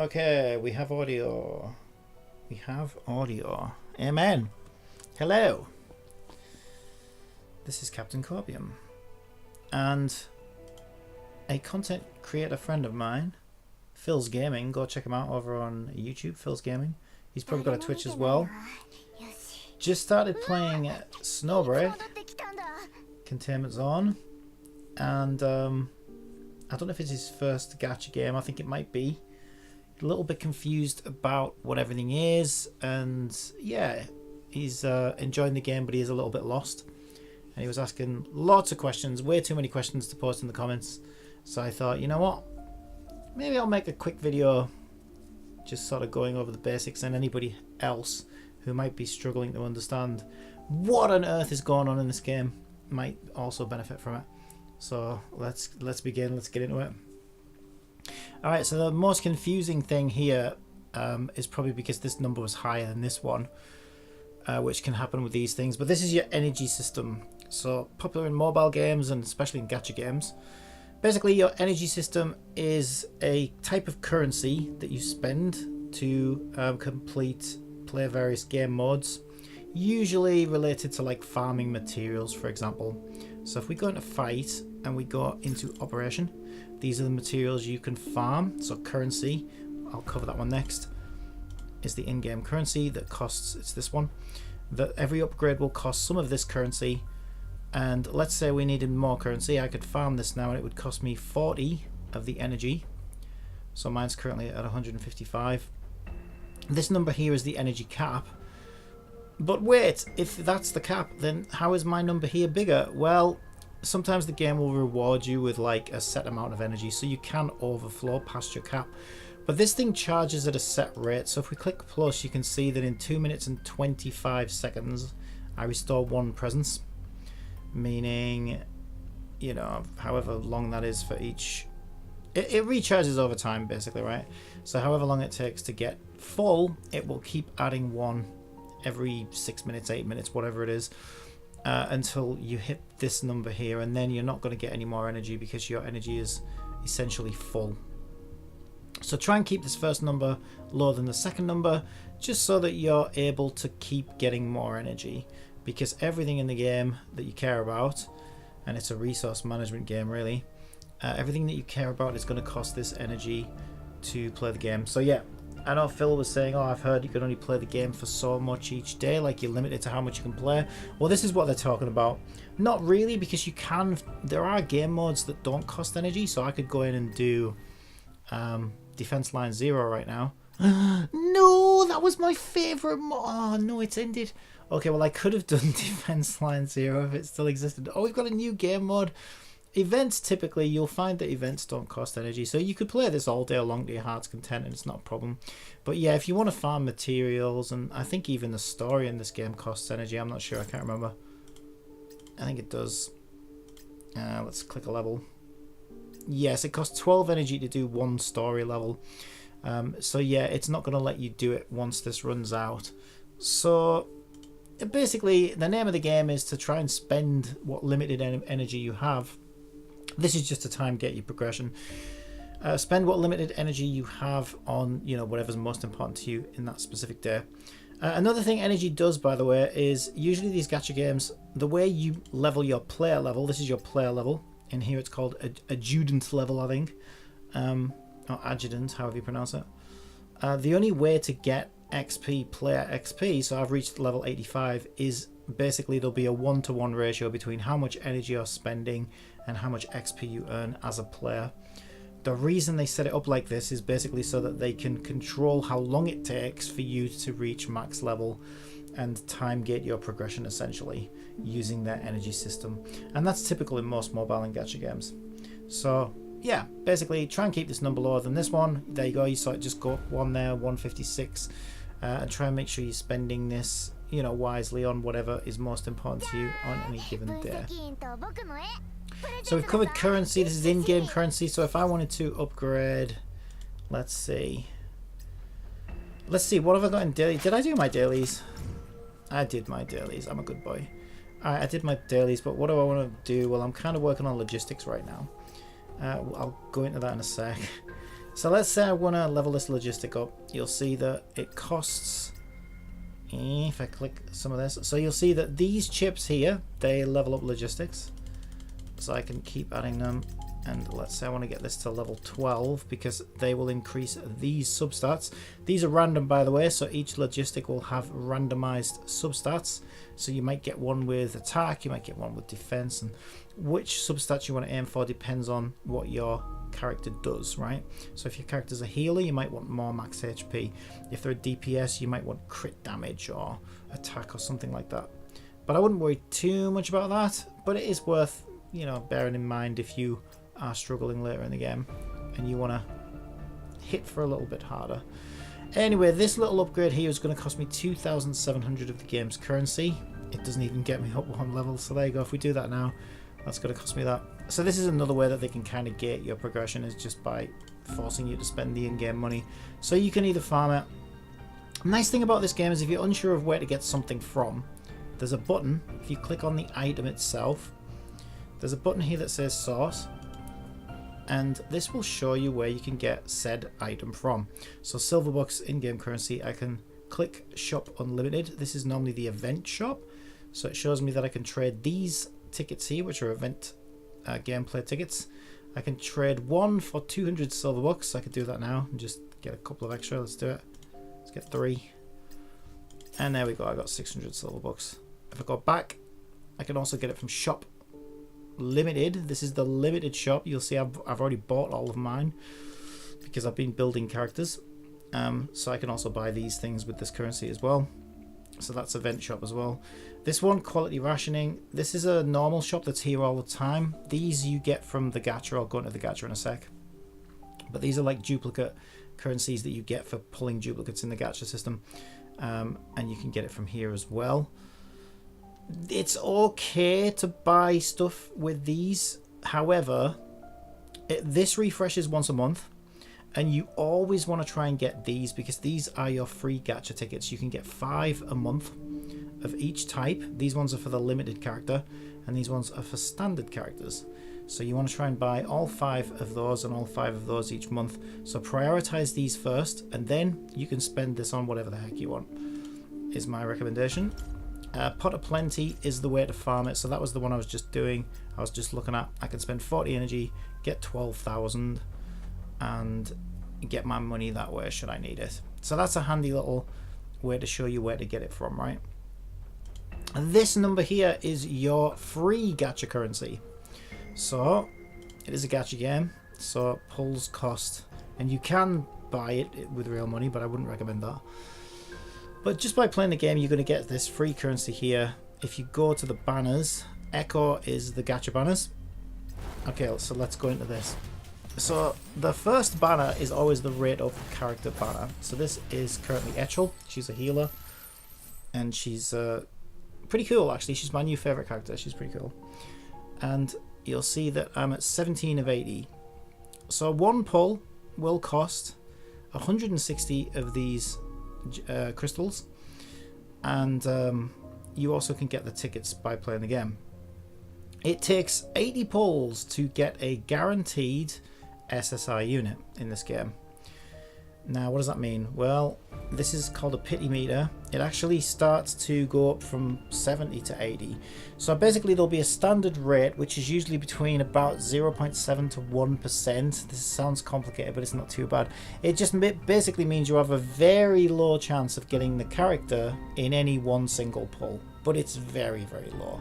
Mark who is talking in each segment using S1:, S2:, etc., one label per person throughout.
S1: Okay, we have audio. We have audio. Amen. Hello. This is Captain Corbium. And a content creator friend of mine, Phil's Gaming. Go check him out over on YouTube, Phil's Gaming. He's probably got a Twitch as well. Just started playing Snowbreak, Containment Zone. And I don't know if it's his first gacha game. I think it might be. A little bit confused about what everything is, and yeah, he's enjoying the game, but he is a little bit lost. And he was asking lots of questions, way too many questions to post in the comments. So I thought, you know what? Maybe I'll make a quick video just sort of going over the basics, and anybody else who might be struggling to understand what on earth is going on in this game might also benefit from it. So let's begin. Let's get into it. Alright, so the most confusing thing here is probably because this number was higher than this one, which can happen with these things. But this is your energy system. So popular in mobile games and especially in gacha games. Basically, your energy system is a type of currency that you spend to play various game modes, usually related to like farming materials, for example. So if we go into fight and we go into operation, these are the materials you can farm. So currency, I'll cover that one next, is the in-game currency that costs, it's this one, that every upgrade will cost some of this currency. And let's say we needed more currency, I could farm this now and it would cost me 40 of the energy. So mine's currently at 155. This number here is the energy cap. But wait, if that's the cap, then how is my number here bigger? Well, sometimes the game will reward you with like a set amount of energy, so you can overflow past your cap. But this thing charges at a set rate, so if we click plus, you can see that in 2 minutes and 25 seconds, I restore 1 presence. Meaning, you know, however long that is for each... It recharges over time, basically, right? So however long it takes to get full, it will keep adding 1 every 6 minutes, 8 minutes, whatever it is. Until you hit this number here, and then you're not going to get any more energy because your energy is essentially full. So try and keep this first number lower than the second number, just so that you're able to keep getting more energy, because everything in the game that you care about, and it's a resource management game really, everything that you care about is going to cost this energy to play the game. So yeah, I know Phil was saying, oh, I've heard you can only play the game for so much each day, like you're limited to how much you can play. Well, this is what they're talking about. Not really, because you can, there are game modes that don't cost energy, so I could go in and do Defense Line 0 right now. No, that was my favourite mod. Oh no, it's ended. Okay, well I could have done Defense Line 0 if it still existed. Oh, we've got a new game mode. Events, typically you'll find that events don't cost energy, so you could play this all day long to your heart's content and it's not a problem. But yeah, if you want to farm materials, and I think even the story in this game costs energy, I'm not sure, I can't remember. I think it does. Let's click a level. Yes, it costs 12 energy to do 1 story level. So yeah, it's not going to let you do it once this runs out. So basically the name of the game is to try and spend what limited energy you have. This is just a time get your progression. Spend what limited energy you have on, you know, whatever's most important to you in that specific day. Another thing energy does, by the way, is usually these gacha games, the way you level your player level, this is your player level. In here it's called adjutant level, I think. Or adjutant, however you pronounce it. The only way to get XP, player XP, so I've reached level 85, is basically there'll be a 1-to-1 ratio between how much energy you're spending and how much XP you earn as a player. The reason they set it up like this is basically so that they can control how long it takes for you to reach max level and time gate your progression, essentially using their energy system. And that's typical in most mobile and gacha games. So yeah, basically try and keep this number lower than this one. There you go, you saw it just go up 1 there, 156, and try and make sure you're spending this, you know, wisely on whatever is most important to you on any given day. So we've covered currency. This is in-game currency. So if I wanted to upgrade, let's see, what have I got in daily? Did I do my dailies? I did my dailies. I'm a good boy. Alright, I did my dailies, but what do I want to do? Well, I'm kind of working on logistics right now. I'll go into that in a sec. So let's say I want to level this logistic up. You'll see that it costs, if I click some of this, so you'll see that these chips here, they level up logistics. So I can keep adding them, and let's say I want to get this to level 12 because they will increase these substats. These are random, by the way, so each logistic will have randomized substats. So you might get one with attack, you might get one with defense, and which substats you want to aim for depends on what your character does, right? So if your character's a healer, you might want more max HP. If they're a DPS, you might want crit damage or attack or something like that. But I wouldn't worry too much about that, but it is worth, you know, bearing in mind if you are struggling later in the game and you want to hit for a little bit harder. Anyway, this little upgrade here is going to cost me 2,700 of the game's currency. It doesn't even get me up one level, so there you go. If we do that now, that's going to cost me that. So this is another way that they can kind of gate your progression, is just by forcing you to spend the in-game money. So you can either farm it. Nice thing about this game is if you're unsure of where to get something from, there's a button. If you click on the item itself, there's a button here that says source, and this will show you where you can get said item from. So Silverbucks in-game currency, I can click shop unlimited. This is normally the event shop, so it shows me that I can trade these tickets here, which are event gameplay tickets. I can trade one for 200 Silverbucks. I could do that now and just get a couple of extra. Let's do it. Let's get 3, and there we go. I got 600 Silverbucks. If I go back, I can also get it from shop limited. This is the limited shop. You'll see I've already bought all of mine because I've been building characters, so I can also buy these things with this currency as well. So that's event shop as well. This one, quality rationing, this is a normal shop that's here all the time. These you get from the gacha. I'll go into the gacha in a sec, but these are like duplicate currencies that you get for pulling duplicates in the gacha system, and you can get it from here as well. It's okay to buy stuff with these, however, this refreshes once a month, and you always want to try and get these because these are your free gacha tickets. You can get 5 a month of each type. These ones are for the limited character, and these ones are for standard characters. So you want to try and buy all 5 of those and all 5 of those each month. So prioritize these first, and then you can spend this on whatever the heck you want, is my recommendation. Pot of Plenty is the way to farm it. So that was the one I was just doing. I was just looking at. I can spend 40 energy, get 12,000, and get my money that way should I need it. So that's a handy little way to show you where to get it from, right? And this number here is your free gacha currency. So it is a gacha game, so pulls cost, and you can buy it with real money, but I wouldn't recommend that. But just by playing the game, you're going to get this free currency here. If you go to the banners, Echo is the gacha banners. Okay, so let's go into this. So the first banner is always the rate of character banner. So this is currently Echel. She's a healer, and she's pretty cool actually. She's my new favorite character. She's pretty cool. And you'll see that I'm at 17 of 80. So one pull will cost 160 of these crystals, and you also can get the tickets by playing the game. It takes 80 pulls to get a guaranteed SSR unit in this game. Now what does that mean? Well, this is called a pity meter. It actually starts to go up from 70 to 80. So basically there'll be a standard rate, which is usually between about 0.7 to 1%. This sounds complicated, but it's not too bad. It just basically means you have a very low chance of getting the character in any one single pull, but it's very, very low.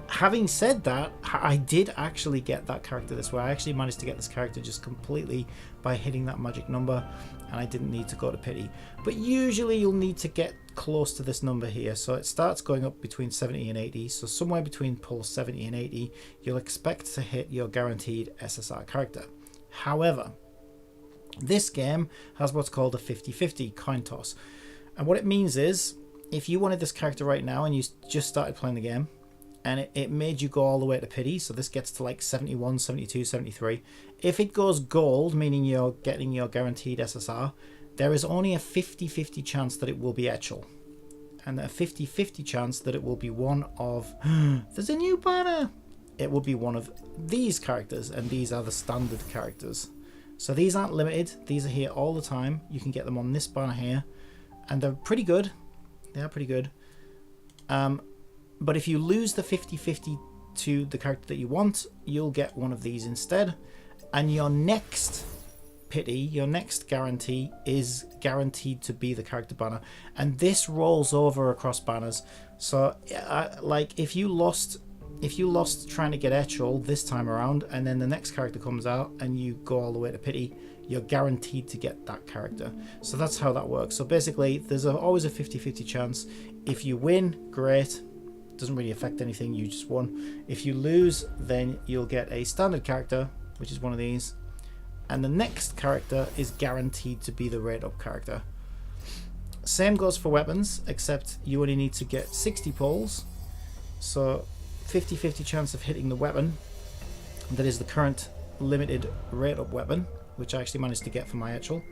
S1: Having said that, I did actually get that character this way. I actually managed to get this character just completely by hitting that magic number, and I didn't need to go to pity. But usually you'll need to get close to this number here. So it starts going up between 70 and 80. So somewhere between pull 70 and 80, you'll expect to hit your guaranteed SSR character. However, this game has what's called a 50-50 coin toss. And what it means is, if you wanted this character right now and you just started playing the game, and it made you go all the way to pity, so this gets to like 71, 72, 73. If it goes gold, meaning you're getting your guaranteed SSR, there is only a 50-50 chance that it will be Echel. And a 50-50 chance that it will be one of... There's a new banner! It will be one of these characters, and these are the standard characters. So these aren't limited. These are here all the time. You can get them on this banner here. And they're pretty good. They are pretty good. But if you lose the 50-50 to the character that you want, you'll get one of these instead. And your next pity, your next guarantee is guaranteed to be the character banner. And this rolls over across banners. So like if you lost trying to get Etchel this time around, and then the next character comes out and you go all the way to pity, you're guaranteed to get that character. So that's how that works. So basically there's always a 50-50 chance. If you win, great, doesn't really affect anything, you just won. If you lose, then you'll get a standard character, which is one of these, and the next character is guaranteed to be the rate up character. Same goes for weapons, except you only need to get 60 pulls. So 50-50 chance of hitting the weapon that is the current limited rate up weapon, which I actually managed to get for my Etchel.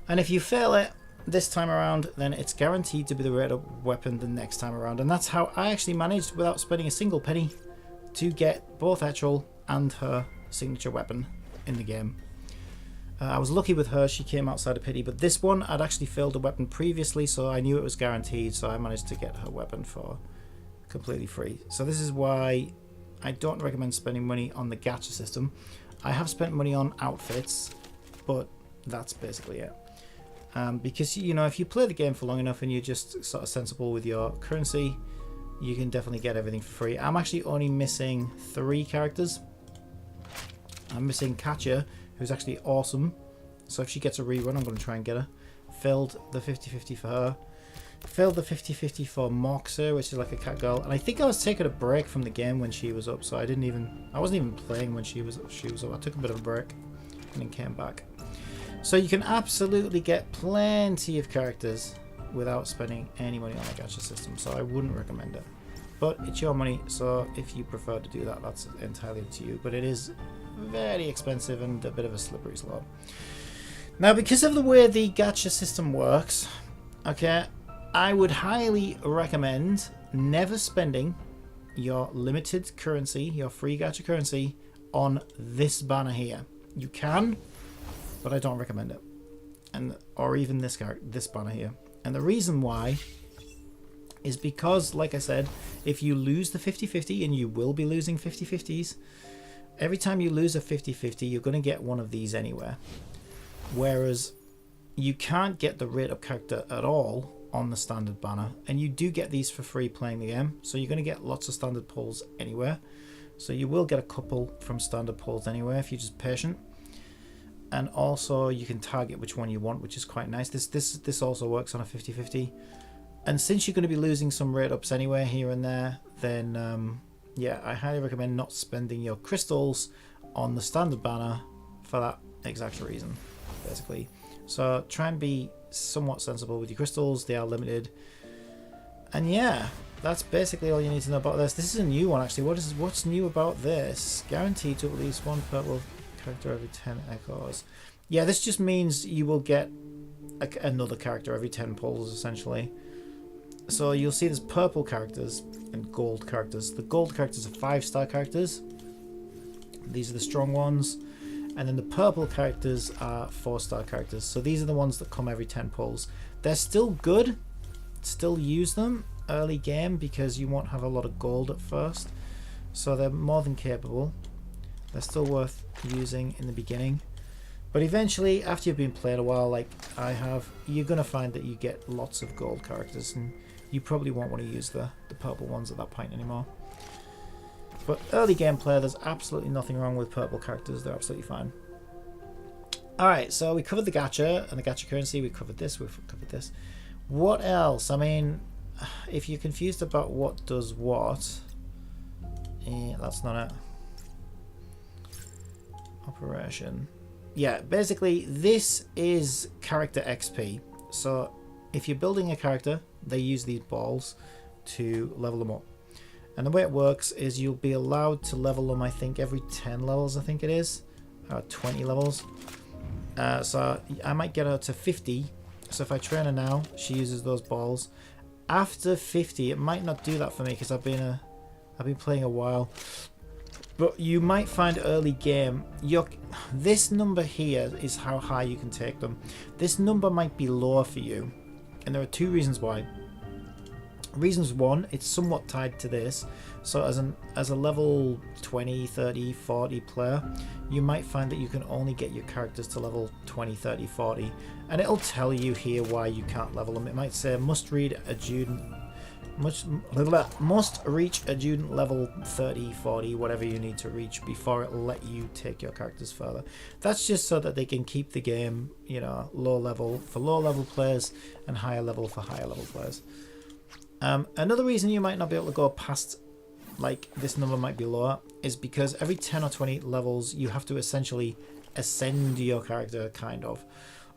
S1: And if you fail it this time around, then it's guaranteed to be the rate up weapon the next time around. And that's how I actually managed, without spending a single penny, to get both Etchel and her signature weapon in the game. I was lucky with her, she came outside of pity, but this one I'd actually failed a weapon previously, so I knew it was guaranteed, so I managed to get her weapon for completely free. So this is why I don't recommend spending money on the gacha system. I have spent money on outfits, but that's basically it. Because, you know, if you play the game for long enough and you're just sort of sensible with your currency, you can definitely get everything for free. I'm actually only missing 3 characters. I'm missing Katja, who's actually awesome. So if she gets a rerun, I'm going to try and get her. Failed the 50-50 for her. Failed the 50-50 for Moxer, which is like a cat girl. And I think I was taking a break from the game when she was up, so I wasn't even playing when she was up. I took a bit of a break and then came back. So you can absolutely get plenty of characters without spending any money on the gacha system, so I wouldn't recommend it. But it's your money, so if you prefer to do that, that's entirely up to you. But it is very expensive and a bit of a slippery slope. Now, because of the way the gacha system works, okay, I would highly recommend never spending your limited currency, your free gacha currency, on this banner here. You can, but I don't recommend it. Or even this banner here. And the reason why is because, like I said, if you lose the 50-50, and you will be losing 50-50s, every time you lose a 50-50, you're going to get one of these anywhere. Whereas you can't get the rate up character at all on the standard banner, and you do get these for free playing the game, so you're going to get lots of standard pulls anywhere. So you will get a couple from standard pulls anywhere if you're just patient. And also you can target which one you want, which is quite nice. This also works on a 50-50. And since you're going to be losing some rate ups anywhere here and there, then yeah, I highly recommend not spending your crystals on the standard banner for that exact reason, basically. So try and be somewhat sensible with your crystals. They are limited. And yeah, that's basically all you need to know about this. This is a new one, actually. What's new about this? Guaranteed to at least one purple character every 10 echoes. Yeah, this just means you will get another character every 10 pulls, essentially. So you'll see there's purple characters and gold characters. The gold characters are 5-star characters. These are the strong ones. And then the purple characters are 4-star characters. So these are the ones that come every 10 pulls. They're still good. Still use them early game because you won't have a lot of gold at first. So they're more than capable. They're still worth using in the beginning. But eventually, after you've been playing a while, like I have, you're going to find that you get lots of gold characters. And you probably won't want to use the purple ones at that point anymore. But early gameplay, there's absolutely nothing wrong with purple characters. They're absolutely fine. Alright, so we covered the gacha and the gacha currency. We covered this. We've covered this. What else? I mean, if you're confused about what does what, that's not it. Operation. Yeah, basically, this is character XP. So if you're building a character, they use these balls to level them up. And the way it works is you'll be allowed to level them, I think, every 10 levels, I think it is. Or 20 levels. So I might get her to 50. So if I train her now, she uses those balls. After 50, it might not do that for me because I've been playing a while. But you might find early game, this number here is how high you can take them. This number might be lower for you, and there are two reasons why. Reasons one, it's somewhat tied to this. So as a level 20, 30, 40 player, you might find that you can only get your characters to level 20, 30, 40, and it'll tell you here why you can't level them. It might say must reach a student level 30, 40, whatever you need to reach before it'll let you take your characters further. That's just so that they can keep the game, you know, low level for low level players and higher level for higher level players. Another reason you might not be able to go past, like, this number might be lower, is because every 10 or 20 levels you have to essentially ascend your character, kind of.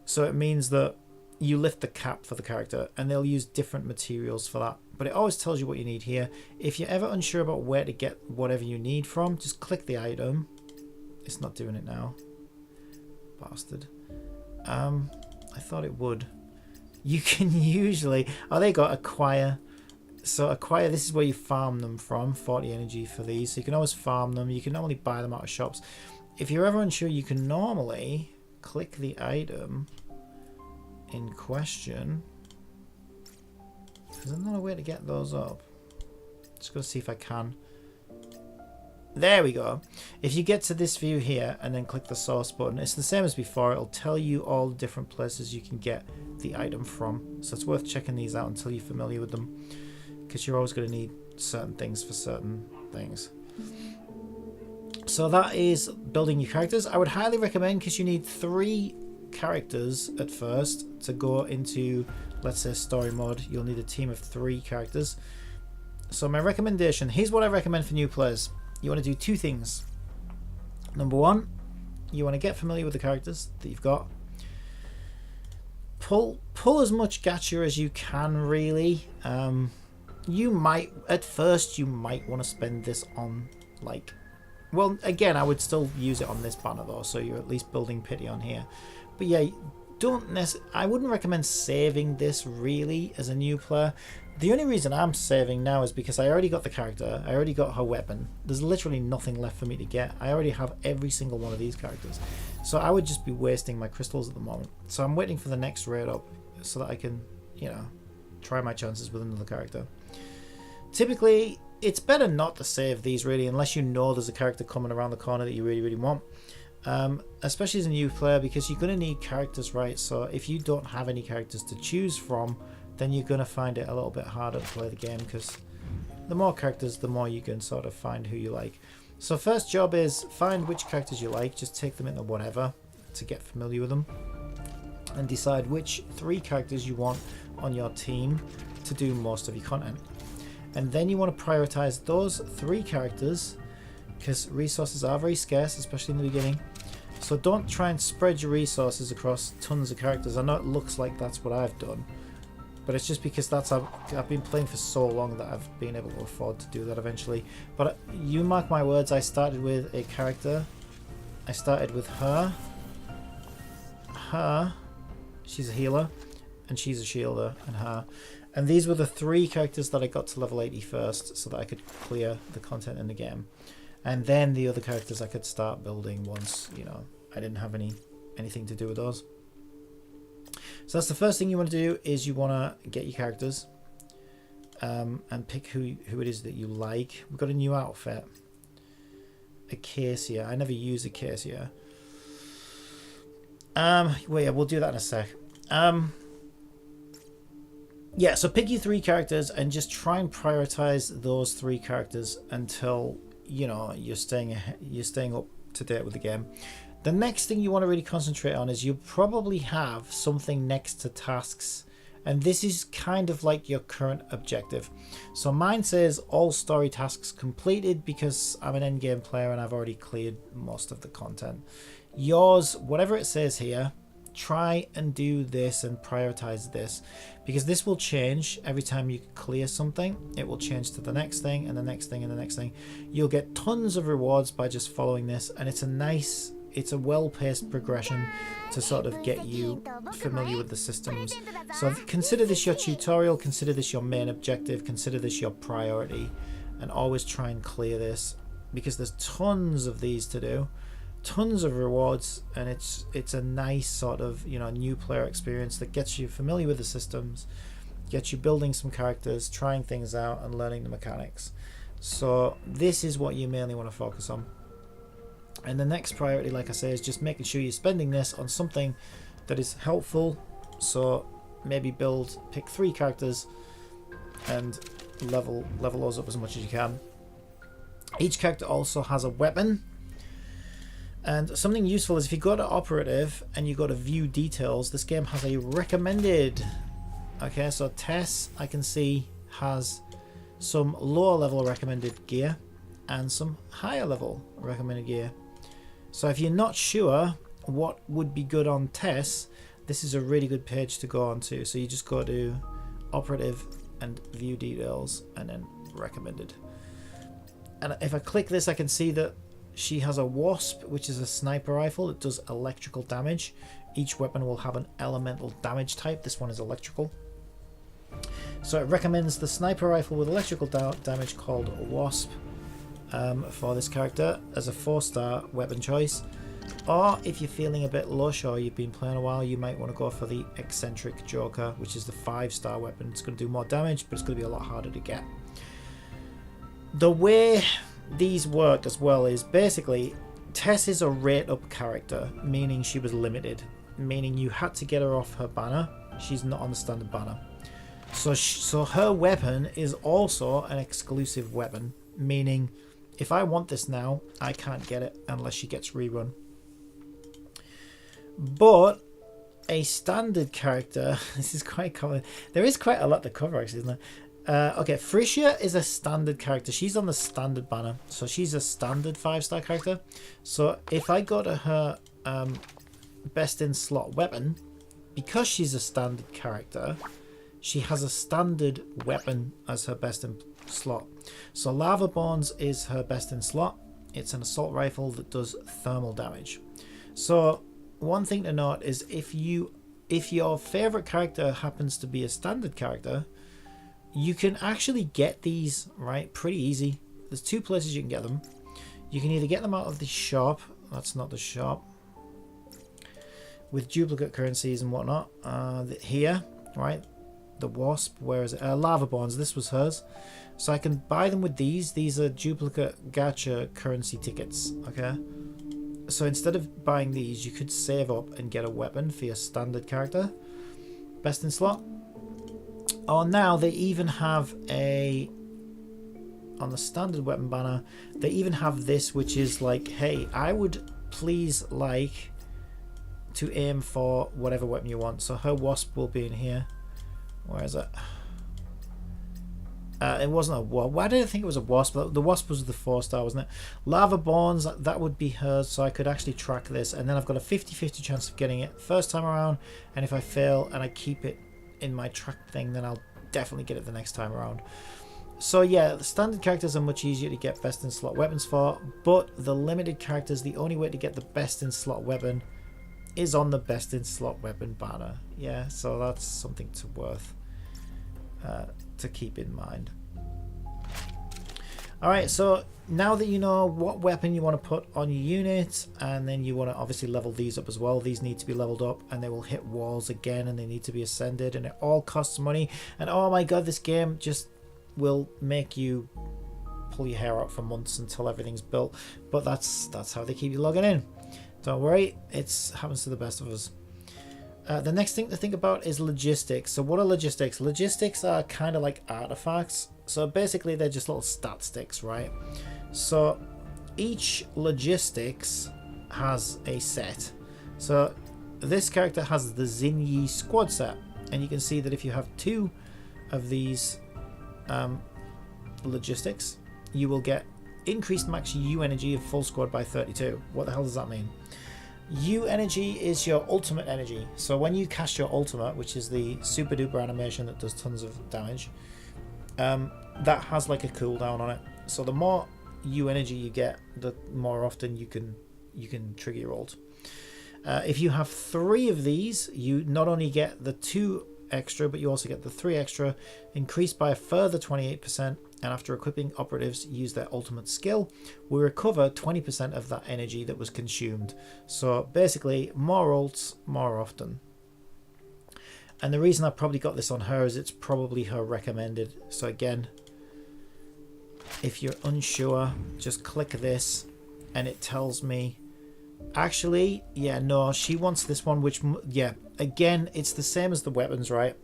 S1: So it means that you lift the cap for the character, and they'll use different materials for that. But it always tells you what you need here. If you're ever unsure about where to get whatever you need from, just click the item. It's not doing it now. Bastard. I thought it would. You can usually... Oh, they got acquire. So acquire, this is where you farm them from. 40 energy for these. So you can always farm them. You can normally buy them out of shops. If you're ever unsure, you can normally click the item in question. There's another way to get those up. Just going to see if I can. There we go. If you get to this view here and then click the source button, it's the same as before. It'll tell you all the different places you can get the item from. So it's worth checking these out until you're familiar with them, because you're always going to need certain things for certain things. So that is building your characters. I would highly recommend, because you need 3 characters at first to go into, let's say, story mode. You'll need a team of 3 characters. So my recommendation, here's what I recommend for new players. You want to do 2 things. Number 1, you want to get familiar with the characters that you've got. Pull as much gacha as you can, really. You might, at first, you might want to spend this on, like, well, again, I would still use it on this banner though, so you're at least building pity on here. But yeah, I wouldn't recommend saving this really as a new player. The only reason I'm saving now is because I already got the character, I already got her weapon. There's literally nothing left for me to get. I already have every single one of these characters. So I would just be wasting my crystals at the moment. So I'm waiting for the next raid up so that I can, you know, try my chances with another character. Typically, it's better not to save these really, unless you know there's a character coming around the corner that you really, really want. Especially as a new player, because you're going to need characters, right? So if you don't have any characters to choose from, then you're going to find it a little bit harder to play the game, because the more characters, the more you can sort of find who you like. So first job is find which characters you like, just take them into whatever to get familiar with them, and decide which 3 characters you want on your team to do most of your content. And then you want to prioritize those 3 characters, because resources are very scarce, especially in the beginning. So don't try and spread your resources across tons of characters. I know it looks like that's what I've done, but it's just because I've been playing for so long that I've been able to afford to do that eventually. But you mark my words, I started with a character. I started with her. She's a healer, and she's a shielder, and her. And these were the 3 characters that I got to level 80 first, so that I could clear the content in the game. And then the other characters I could start building once, you know, I didn't have anything to do with those. So that's the first thing you want to do, is you want to get your characters and pick who it is that you like. We've got a new outfit, Acacia. I never use Acacia. Well, yeah, we'll do that in a sec. Yeah, so pick your 3 characters and just try and prioritize those 3 characters until, you know, you're staying up to date with the game. The next thing you want to really concentrate on is you'll probably have something next to tasks, and this is kind of like your current objective. So mine says all story tasks completed, because I'm an endgame player and I've already cleared most of the content. Yours, whatever it says here, try and do this and prioritize this, because this will change every time you clear something. It will change to the next thing and the next thing and the next thing. You'll get tons of rewards by just following this, and it's a well-paced progression to sort of get you familiar with the systems. So consider this your tutorial, consider this your main objective, consider this your priority, and always try and clear this because there's tons of these to do, tons of rewards, and it's a nice sort of, you know, new player experience that gets you familiar with the systems, gets you building some characters, trying things out, and learning the mechanics. So this is what you mainly want to focus on. And the next priority, like I say, is just making sure you're spending this on something that is helpful. So maybe pick 3 characters and level those up as much as you can. Each character also has a weapon, and something useful is if you go to operative and you go to view details, this game has a recommended. Okay, so Tess, I can see, has some lower level recommended gear and some higher level recommended gear. So if you're not sure what would be good on Tess, this is a really good page to go on to. So you just go to operative and view details and then recommended. And if I click this, I can see that she has a Wasp, which is a sniper rifle. It does electrical damage. Each weapon will have an elemental damage type. This one is electrical. So it recommends the sniper rifle with electrical damage called Wasp for this character as a 4-star weapon choice. Or if you're feeling a bit lush or you've been playing a while, you might want to go for the eccentric Joker, which is the 5-star weapon. It's going to do more damage, but it's going to be a lot harder to get. The way these work as well is basically Tess is a rate up character, meaning she was limited, meaning you had to get her off her banner. She's not on the standard banner. So her weapon is also an exclusive weapon, meaning if I want this now, I can't get it unless she gets rerun. But a standard character, this is quite common. There is quite a lot to cover, actually, isn't there? Okay, Frisia is a standard character. She's on the standard banner, so she's a standard 5-star character. So if I go to her best in slot weapon, because she's a standard character, she has a standard weapon as her best in slot. So Lava Bones is her best in slot. It's an assault rifle that does thermal damage. So one thing to note is if your favorite character happens to be a standard character, you can actually get these, right, pretty easy. There's 2 places you can get them. You can either get them out of the shop. That's not the shop. With duplicate currencies and whatnot. Here, right, the Wasp, where is it? Lava Bonds, this was hers. So I can buy them with these. These are duplicate gacha currency tickets, okay? So instead of buying these, you could save up and get a weapon for your standard character. Best in slot. Oh, now they even have on the standard weapon banner, they even have this, which is like, hey, I would please like to aim for whatever weapon you want. So her Wasp will be in here. Where is it? It wasn't a Wasp. Why did I think it was a Wasp? The Wasp was the 4-star, wasn't it? Lava Bones, that would be hers, so I could actually track this. And then I've got a 50-50 chance of getting it first time around. And if I fail and I keep it in my track thing, then I'll definitely get it the next time around. So yeah, the standard characters are much easier to get best in slot weapons for, but the limited characters, the only way to get the best in slot weapon is on the best in slot weapon banner. Yeah, so that's something to keep in mind. Alright, so now that you know what weapon you want to put on your unit, and then you want to obviously level these up as well. These need to be leveled up and they will hit walls again and they need to be ascended, and it all costs money. And oh my god, this game just will make you pull your hair out for months until everything's built. But that's how they keep you logging in. Don't worry, it happens to the best of us. The next thing to think about is logistics. So what are logistics? Logistics are kind of like artifacts. So basically they're just little stat sticks, right? So each logistics has a set. So this character has the Zinyi squad set. And you can see that if you have 2 of these logistics, you will get increased max U energy of full squad by 32. What the hell does that mean? U energy is your ultimate energy. So when you cast your ultimate, which is the super duper animation that does tons of damage, that has like a cooldown on it. So the more U energy you get, the more often you can trigger your ult. If you have 3 of these, you not only get the 2 extra, but you also get the 3 extra, increased by a further 28%, and after equipping operatives use their ultimate skill, we recover 20% of that energy that was consumed. So basically, more ults, more often. And the reason I probably got this on her is it's probably her recommended. So again, if you're unsure, just click this and it tells me, actually, yeah, no, she wants this one, which, yeah, again, it's the same as the weapons, right?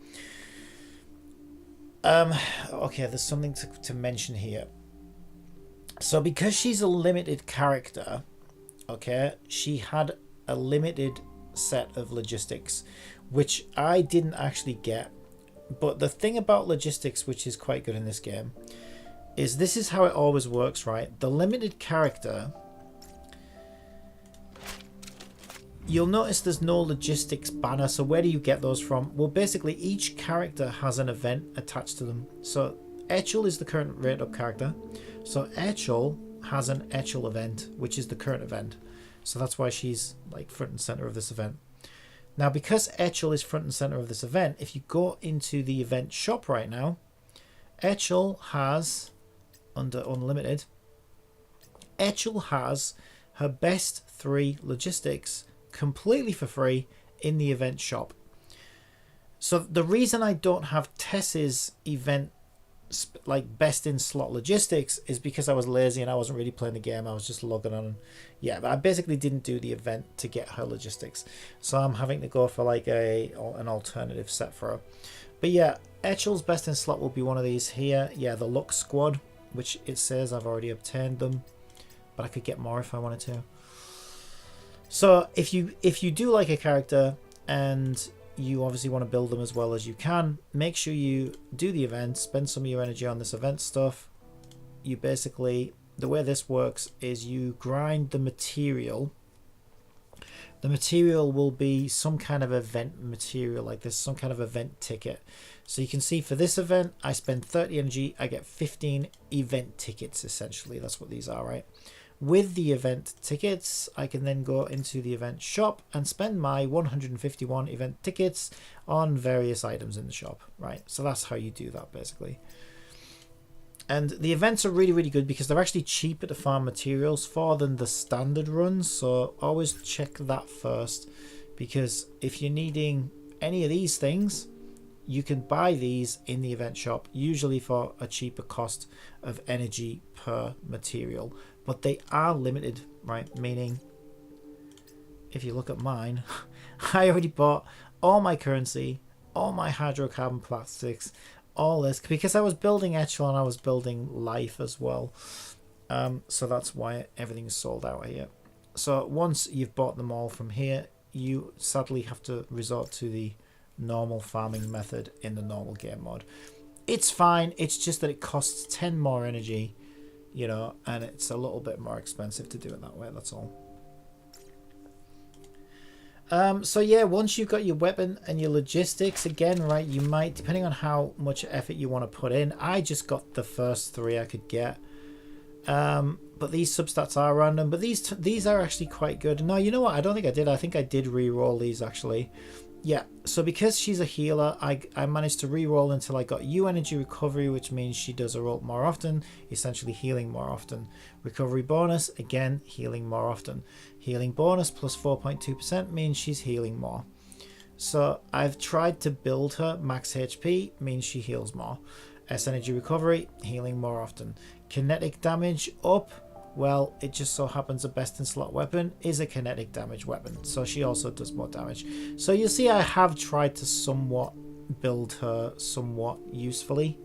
S1: Okay, there's something to mention here. So because she's a limited character, okay, she had a limited set of logistics, which I didn't actually get. But the thing about logistics, which is quite good in this game, is this is how it always works, right? The limited character, you'll notice there's no logistics banner. So where do you get those from? Well, basically each character has an event attached to them. So Echel is the current rate up character. So Echel has an Echel event, which is the current event. So that's why she's like front and center of this event. Now, because Echel is front and center of this event, if you go into the event shop right now, Echel has, under unlimited, Echel has her best 3 logistics completely for free in the event shop. So the reason I don't have Tess's event like best in slot logistics is because I was lazy and I wasn't really playing the game. I was just logging on. Yeah, but I basically didn't do the event to get her logistics, so I'm having to go for like an alternative set for her. But yeah, Echel's best in slot will be one of these here. Yeah, the Lux Squad, which it says I've already obtained them, but I could get more if I wanted to. So if you do like a character and you obviously want to build them as well as you can, make sure you do the event, spend some of your energy on this event stuff. You basically, the way this works is you grind the material. The material will be some kind of event material, like this, some kind of event ticket. So you can see for this event, I spend 30 energy, I get 15 event tickets, essentially. That's what these are, right? With the event tickets, I can then go into the event shop and spend my 151 event tickets on various items in the shop, right? So that's how you do that, basically. And the events are really, really good because they're actually cheaper to farm materials for than the standard runs. So always check that first, because if you're needing any of these things, you can buy these in the event shop, usually for a cheaper cost of energy per material. But they are limited, right? Meaning, if you look at mine, I already bought all my currency, all my hydrocarbon plastics, all this, because I was building Echelon, I was building life as well. So that's why everything's sold out here. So once you've bought them all from here, you sadly have to resort to the normal farming method in the normal game mode. It's fine, it's just that it costs 10 more energy, you know, and it's a little bit more expensive to do it that way, that's all. So yeah, once you've got your weapon and your logistics, again, right, you might, depending on how much effort you want to put in, I just got the first 3 I could get. But these substats are random, but these are actually quite good. No, you know what, I don't think I did. I think I did re-roll these, actually. Yeah, so because she's a healer, I managed to re-roll until I got U energy recovery, which means she does her ult more often, essentially healing more often. Recovery bonus, again, healing more often. Healing bonus plus 4.2% means she's healing more. So I've tried to build her max HP, means she heals more. S energy recovery, healing more often. Kinetic damage up. Well, it just so happens a best in slot weapon is a kinetic damage weapon, so she also does more damage. So you'll see I have tried to somewhat build her somewhat usefully.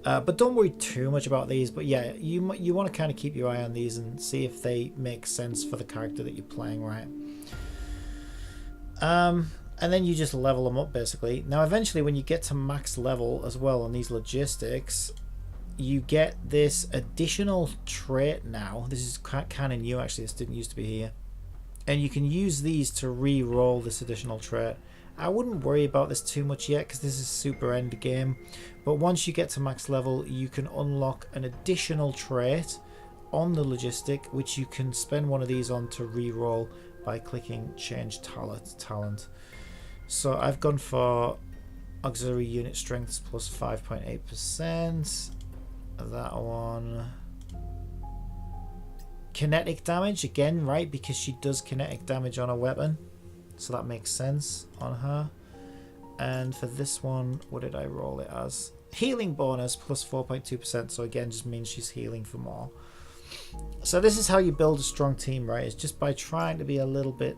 S1: But don't worry too much about these. But yeah, you want to kind of keep your eye on these and see if they make sense for the character that you're playing, right? And then you just level them up, basically. Now, eventually, when you get to max level as well on these logistics, you get this additional trait now. This is kind of new, actually. This didn't used to be here. And you can use these to re-roll this additional trait. I wouldn't worry about this too much yet because this is super end game. But once you get to max level, you can unlock an additional trait on the logistic, which you can spend one of these on to re-roll by clicking change talent. So I've gone for auxiliary unit strengths plus 5.8%. That one. Kinetic damage again, right? Because she does kinetic damage on a weapon. So that makes sense on her. And for this one, what did I roll it as? Healing bonus plus 4.2%. So again, just means she's healing for more. So this is how you build a strong team, right? It's just by trying to be a little bit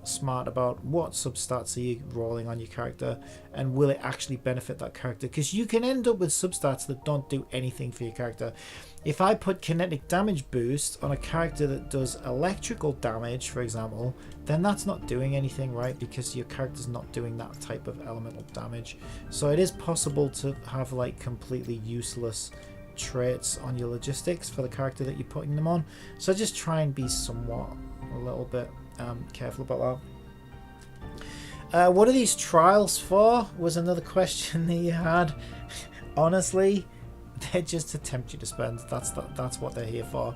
S1: smart about what substats are you rolling on your character and will it actually benefit that character, because you can end up with substats that don't do anything for your character. If I put kinetic damage boost on a character that does electrical damage, for example, then that's not doing anything, right? Because your character's not doing that type of elemental damage. So it is possible to have like completely useless traits on your logistics for the character that you're putting them on. So just try and be somewhat a little bit careful about that. What are these trials for? Was another question that you had. Honestly, they're just to tempt you to spend. That's what they're here for.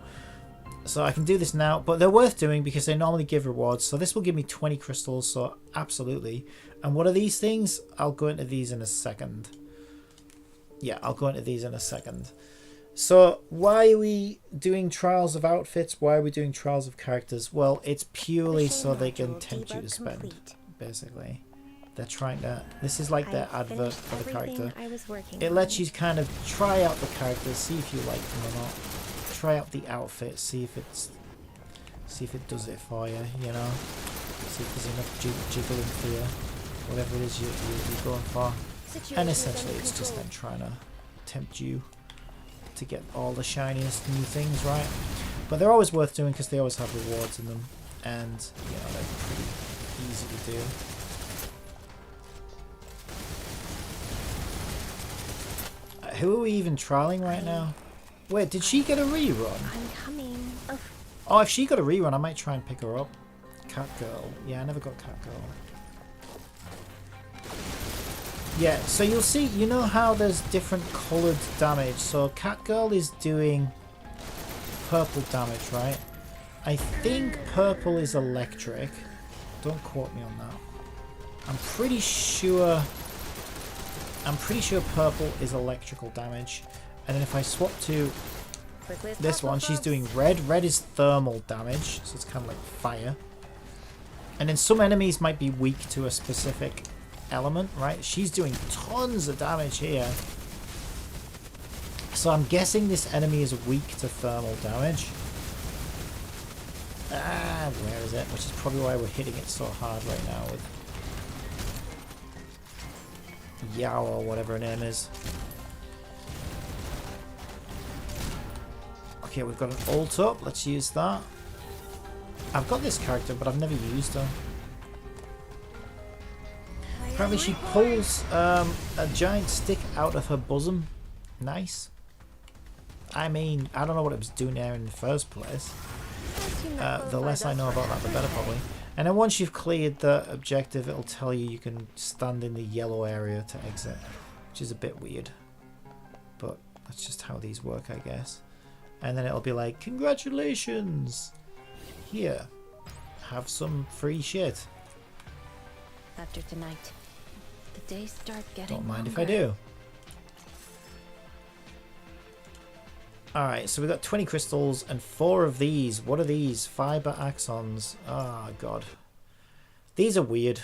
S1: So I can do this now, but they're worth doing because they normally give rewards. So this will give me 20 crystals, so absolutely. And what are these things? I'll go into these in a second. Yeah, I'll go into these in a second. So why are we doing trials of outfits? Why are we doing trials of characters? Well, it's purely so they can tempt you to spend, basically. They're trying to... This is like their advert for the character. It lets you kind of try out the character, see if you like them or not. Try out the outfit, see if it does it for you, you know? See if there's enough jiggling for you, whatever it is you're going for. And essentially it's just them trying to tempt you to get all the shiniest new things, right? But they're always worth doing because they always have rewards in them, and you know, they're pretty easy to do. Who are we even trialing right now? Wait, did she get a rerun?
S2: I'm coming.
S1: Oh, if she got a rerun, I might try and pick her up. Cat Girl. Yeah, I never got Cat Girl. Yeah, so you'll see, you know how there's different coloured damage. So Cat Girl is doing purple damage, right? I think purple is electric. Don't quote me on that. I'm pretty sure purple is electrical damage. And then if I swap to this one, she's doing red. Red is thermal damage, so it's kind of like fire. And then some enemies might be weak to a specific element, right? She's doing tons of damage here. So I'm guessing this enemy is weak to thermal damage. Where is it? Which is probably why we're hitting it so hard right now with Yao or whatever her name is. Okay, we've got an ult up. Let's use that. I've got this character, but I've never used her. Apparently she pulls a giant stick out of her bosom. Nice. I mean, I don't know what it was doing there in the first place. The less I know about that, the better probably. And then once you've cleared the objective, it'll tell you can stand in the yellow area to exit, which is a bit weird. But that's just how these work, I guess. And then it'll be like, congratulations! Here, have some free shit.
S2: After tonight, the days start getting
S1: Don't mind
S2: longer.
S1: if I do. Alright, so we've got 20 crystals and 4 of these. What are these? Fiber axons. Oh, God. These are weird.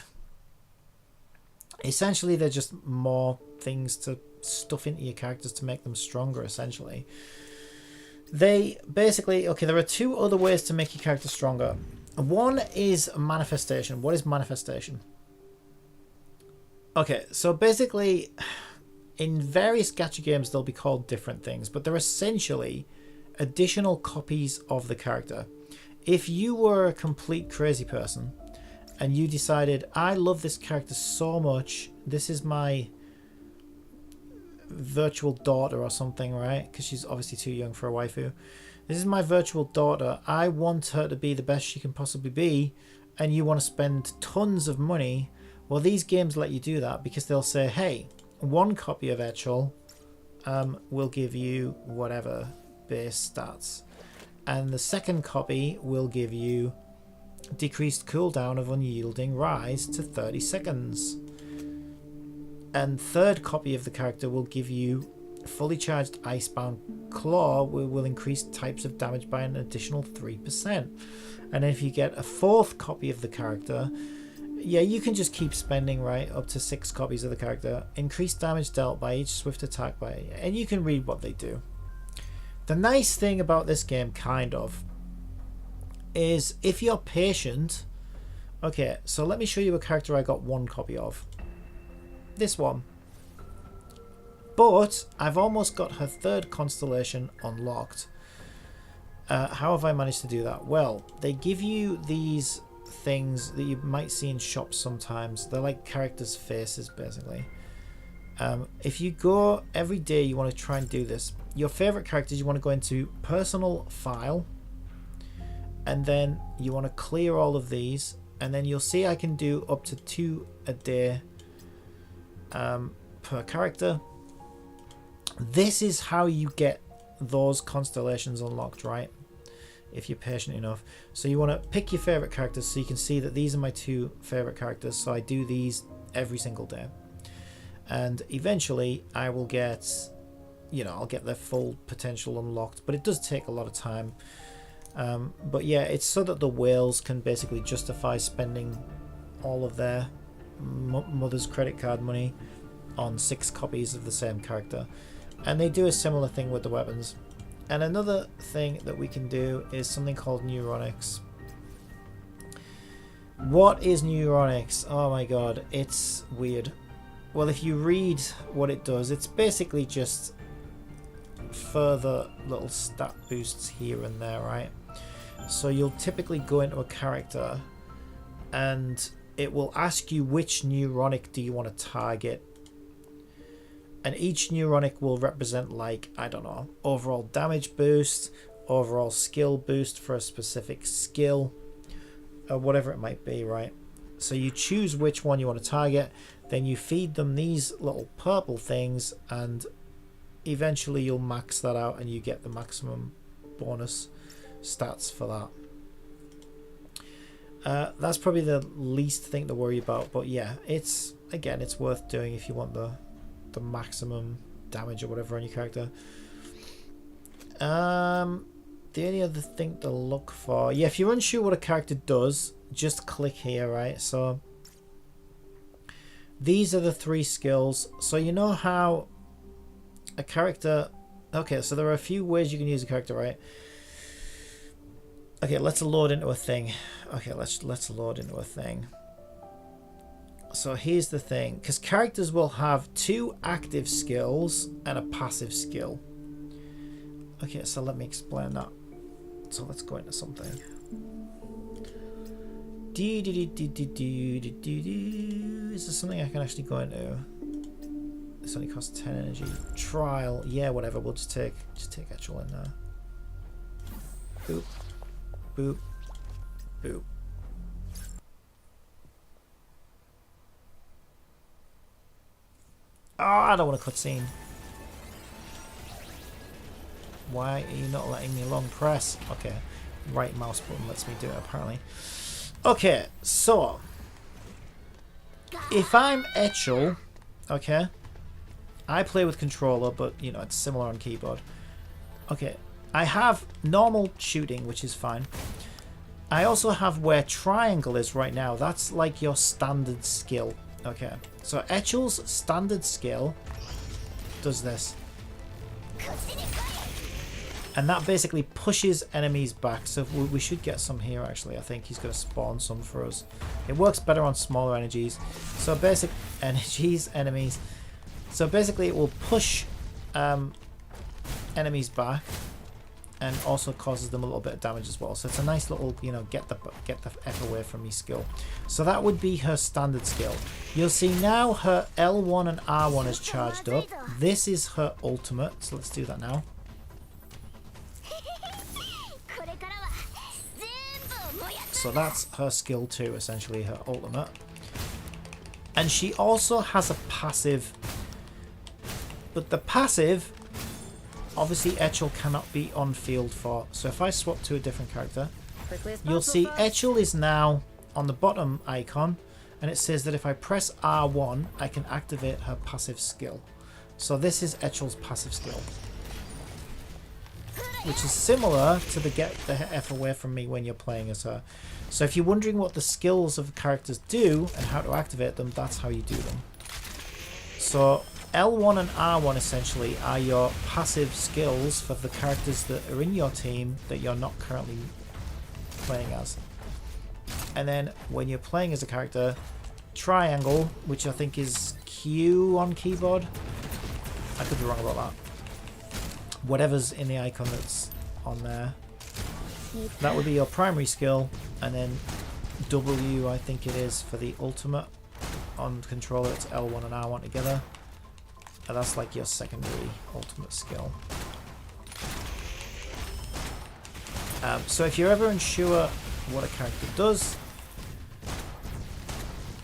S1: Essentially, they're just more things to stuff into your characters to make them stronger, essentially. They basically... Okay, there are 2 other ways to make your character stronger. One is manifestation. What is manifestation? Okay, so basically... In various gacha games, they'll be called different things, but they're essentially additional copies of the character. If you were a complete crazy person and you decided, I love this character so much, this is my virtual daughter or something, right? Because she's obviously too young for a waifu. This is my virtual daughter. I want her to be the best she can possibly be, and you want to spend tons of money. Well, these games let you do that because they'll say, hey, 1 copy of Echel will give you whatever base stats, and the second copy will give you decreased cooldown of unyielding rise to 30 seconds. And third copy of the character will give you fully charged Icebound Claw, will increase types of damage by an additional 3%. And if you get a fourth copy of the character, yeah, you can just keep spending, right, up to 6 copies of the character. Increased damage dealt by each swift attack by, and you can read what they do. The nice thing about this game, kind of, is if you're patient. Okay, so let me show you a character I got 1 copy of. This one. But I've almost got her 3rd constellation unlocked. How have I managed to do that? Well, they give you these things that you might see in shops sometimes. They're like characters' faces, basically. If you go every day, you want to try and do this. Your favorite characters, you want to go into personal file, and then you want to clear all of these, and then you'll see I can do up to 2 a day per character. This is how you get those constellations unlocked, right? If you're patient enough. So you want to pick your favorite characters, so you can see that these are my 2 favorite characters. So I do these every single day, and eventually I will get, you know, I'll get their full potential unlocked, but it does take a lot of time. But yeah, it's so that the whales can basically justify spending all of their mother's credit card money on 6 copies of the same character. And they do a similar thing with the weapons. And another thing that we can do is something called neuronics. What is neuronics? Oh my god, it's weird. Well, if you read what it does, it's basically just further little stat boosts here and there, right? So you'll typically go into a character and it will ask you which neuronic do you want to target. And each neuronic will represent, like, I don't know, overall damage boost, overall skill boost for a specific skill, or whatever it might be, right? So you choose which one you want to target, then you feed them these little purple things, and eventually you'll max that out and you get the maximum bonus stats for that. That's probably the least thing to worry about, but yeah, it's, again, it's worth doing if you want the maximum damage or whatever on your character. The only other thing to look for, yeah, if you're unsure what a character does, just click here, right? So these are the 3 skills. So you know how a character, okay, so there are a few ways you can use a character, right? Okay, let's load into a thing. Okay, let's load into a thing. So here's the thing, because characters will have 2 active skills and a passive skill. Okay, so let me explain that. So let's go into something. Is there something I can actually go into? This only costs 10 energy. Trial, yeah, whatever. We'll just take actual in there. Boop, boop, boop. Oh, I don't want a cutscene. Why are you not letting me long press? Okay, right mouse button lets me do it apparently. Okay, so if I'm Etchel, okay, I play with controller, but you know it's similar on keyboard. Okay, I have normal shooting, which is fine. I also have where triangle is right now. That's like your standard skill. Okay, so Etchel's standard skill does this. And that basically pushes enemies back. So we should get some here, actually. I think he's going to spawn some for us. It works better on smaller energies. So basic energies, enemies. So basically it will push enemies back. And also causes them a little bit of damage as well. So it's a nice little, you know, get the F away from me skill. So that would be her standard skill. You'll see now her L1 and R1 is charged up. This is her ultimate. So let's do that now. So that's her skill 2, essentially her ultimate. And she also has a passive. But the passive, obviously Etchel cannot be on field for. So if I swap to a different character,
S2: Quickly as
S1: you'll see
S2: possible, folks.
S1: Etchel is now on the bottom icon, and it says that if I press R1, I can activate her passive skill. So this is Etchel's passive skill, which is similar to the get the F away from me when you're playing as her. So if you're wondering what the skills of characters do and how to activate them, that's how you do them. So L1 and R1 essentially are your passive skills for the characters that are in your team that you're not currently playing as. And then when you're playing as a character, triangle, which I think is Q on keyboard. I could be wrong about that. Whatever's in the icon that's on there. That would be your primary skill, and then W, I think it is, for the ultimate. On controller, it's L1 and R1 together. And that's like your secondary ultimate skill. So if you're ever unsure what a character does,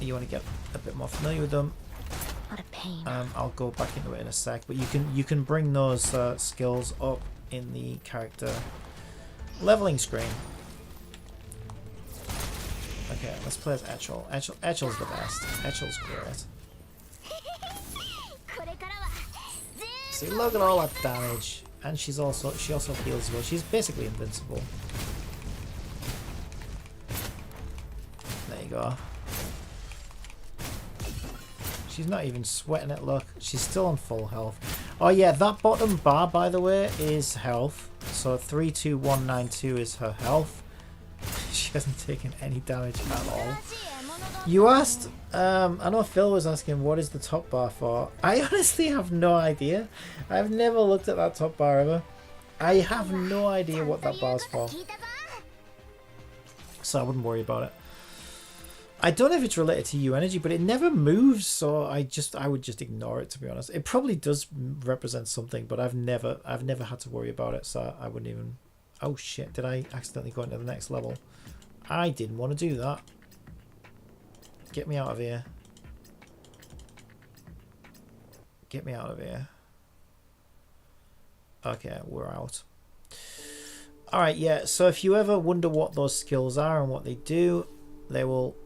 S1: you want to get a bit more familiar with them,
S2: What a pain.
S1: I'll go back into it in a sec, but you can bring those skills up in the character leveling screen. Okay, let's play as Etchel. Etchel's the best. Etchel's great. See, look at all that damage, and she also heals well. She's basically invincible. There you go. She's not even sweating it, look. She's still on full health. Oh yeah, that bottom bar, by the way, is health. So 32192 is her health. She hasn't taken any damage at all. You asked, I know Phil was asking what is the top bar for. I honestly have no idea. I've never looked at that top bar ever. I have no idea what that bar's for. So I wouldn't worry about it. I don't know if it's related to U energy, but it never moves, so I would just ignore it, to be honest. It probably does represent something, but I've never had to worry about it, so I wouldn't even. Oh shit, did I accidentally go into the next level? I didn't want to do that. Get me out of here. Get me out of here. Okay, we're out. Alright, yeah, so if you ever wonder what those skills are and what they do, they will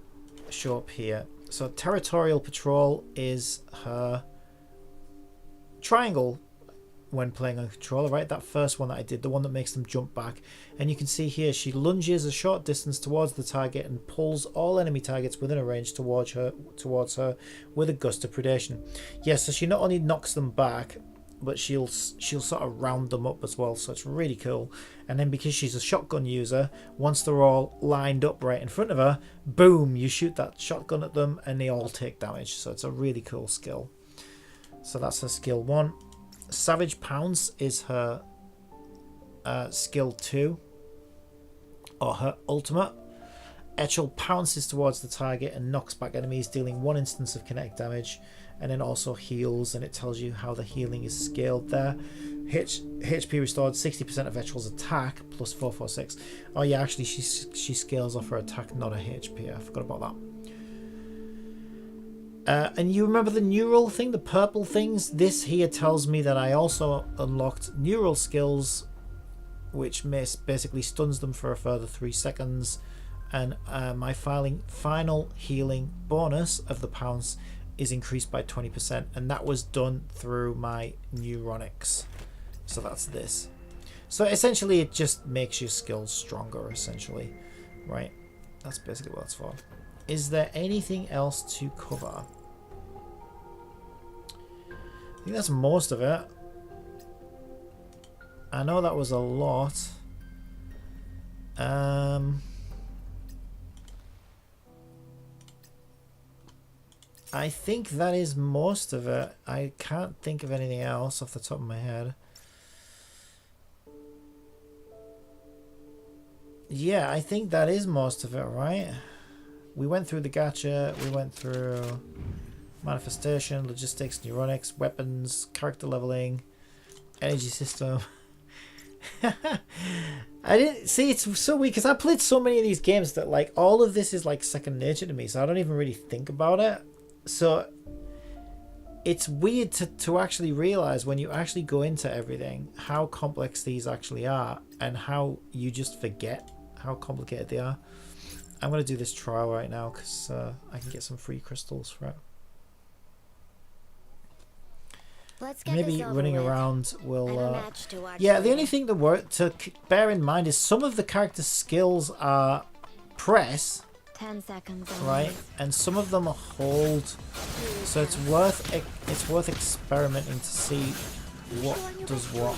S1: show up here. So territorial patrol is her triangle when playing on a controller, right? That first one that I did, the one that makes them jump back. And you can see here she lunges a short distance towards the target and pulls all enemy targets within a range towards her with a gust of predation. Yes, so she not only knocks them back, but she'll sort of round them up as well, so it's really cool. And then because she's a shotgun user, once they're all lined up right in front of her, boom, you shoot that shotgun at them and they all take damage. So it's a really cool skill. So that's her skill 1. Savage Pounce is her skill 2, or her ultimate. Etchel pounces towards the target and knocks back enemies, dealing 1 instance of kinetic damage, and then also heals, and it tells you how the healing is scaled there. HP restored 60% of Etchel's attack, plus 446. Oh yeah, actually she scales off her attack, not her HP. I forgot about that. And you remember the neural thing, the purple things? This here tells me that I also unlocked neural skills, which basically stuns them for a further 3 seconds. And my final healing bonus of the pounce is increased by 20%. And that was done through my neuronics. So that's this. So essentially it just makes your skills stronger, essentially. Right? That's basically what it's for. Is there anything else to cover? I think that's most of it. I know that was a lot. I think that is most of it. I can't think of anything else off the top of my head. Yeah, I think that is most of it, right? We went through the gacha, we went through manifestation, logistics, neuronics, weapons, character leveling, energy system. I didn't see, it's so weird because I played so many of these games that like all of this is like second nature to me, so I don't even really think about it. So it's weird to actually realize when you actually go into everything how complex these actually are and how you just forget how complicated they are. I'm going to do this trial right now because I can get some free crystals for it.
S2: Let's get
S1: Maybe
S2: this over
S1: running
S2: with.
S1: around
S2: I have a
S1: will...
S2: match to watch
S1: yeah, the
S2: later.
S1: only thing to bear in mind is some of the character skills are press,
S2: 10 seconds.
S1: right? And some of them are hold. So it's worth experimenting to see what does what.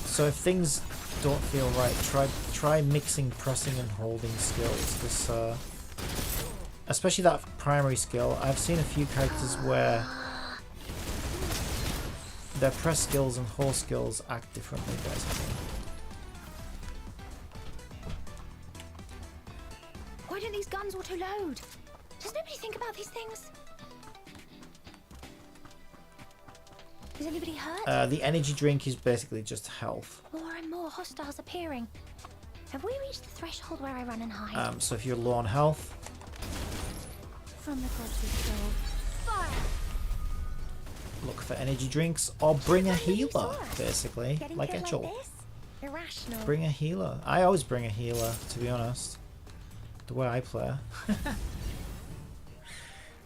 S1: So if things don't feel right, try mixing pressing and holding skills. This especially that primary skill. I've seen a few characters where their press skills and hold skills act differently, basically.
S2: Why don't these guns auto-load? Does nobody think about these things? Is anybody hurt?
S1: The energy drink is basically just health.
S2: More and more hostiles appearing. Have we reached the threshold where I run and hide?
S1: So if you're low on health,
S2: From the gods we stole. Fire!
S1: look for energy drinks or bring a healer, basically,
S2: Getting
S1: like
S2: hit
S1: Echel.
S2: like this? Irrational.
S1: Bring a healer. I always bring a healer, to be honest. The way I play.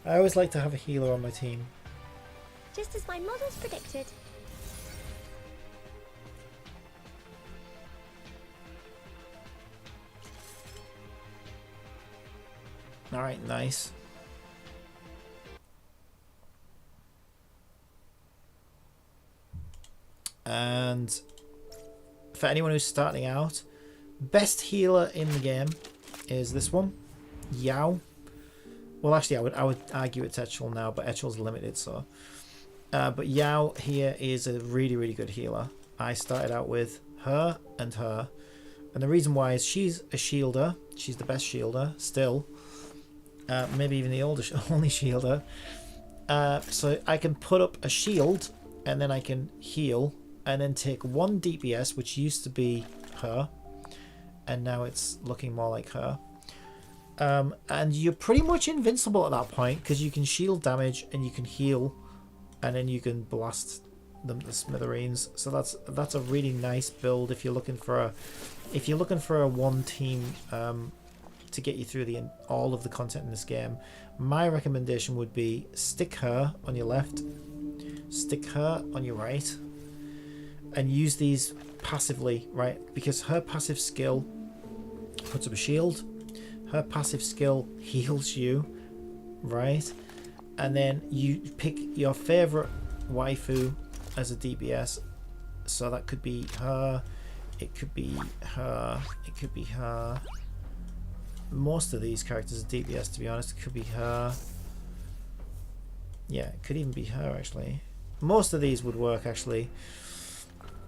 S1: I always like to have a healer on my team.
S2: Just as my models predicted.
S1: Alright, nice. And for anyone who's starting out, best healer in the game is this one, Yao. Well, actually, I would argue it's Echel now, but Echel's limited, so. But Yao here is a really, really good healer. I started out with her, and the reason why is she's a shielder. She's the best shielder still. Maybe even the only shielder. So I can put up a shield, and then I can heal, and then take 1 DPS, which used to be her, and now it's looking more like her. And you're pretty much invincible at that point because you can shield damage and you can heal, and then you can blast them to smithereens. So that's a really nice build if you're looking for a one team to get you through all of the content in this game. My recommendation would be stick her on your left, stick her on your right, and use these passively, right? Because her passive skill puts up a shield, her passive skill heals you, right? And then you pick your favorite waifu as a DPS. So that could be her, it could be her, it could be her. Most of these characters are DPS, to be honest. It could be her. Yeah, it could even be her, actually. Most of these would work, actually.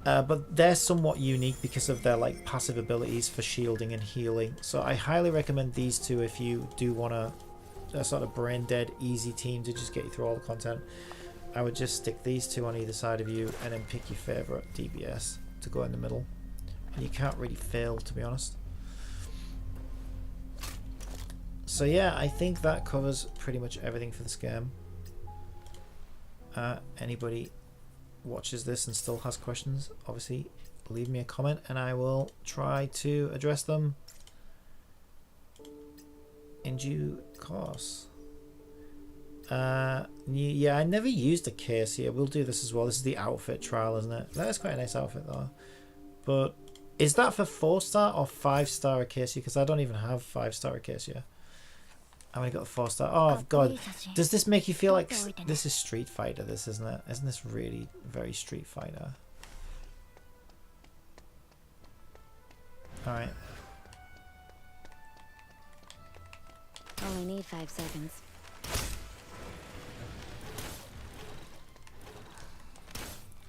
S1: But they're somewhat unique because of their like passive abilities for shielding and healing. So I highly recommend these two if you do want a sort of brain dead, easy team to just get you through all the content. I would just stick these two on either side of you and then pick your favorite DPS to go in the middle. And you can't really fail, to be honest. So yeah, I think that covers pretty much everything for this game. Anybody watches this and still has questions, obviously leave me a comment and I will try to address them in due course. Yeah, I never used a case here. We'll do this as well. This is the outfit trial, isn't it? That's quite a nice outfit though. But is that for 4-star or 5-star Acacia? Because I don't even have 5-star Acacia. I only got the 4-star. Oh god, does this make you feel like this is Street Fighter? This isn't it? Isn't this really very Street Fighter? All right.
S2: Only need 5 seconds.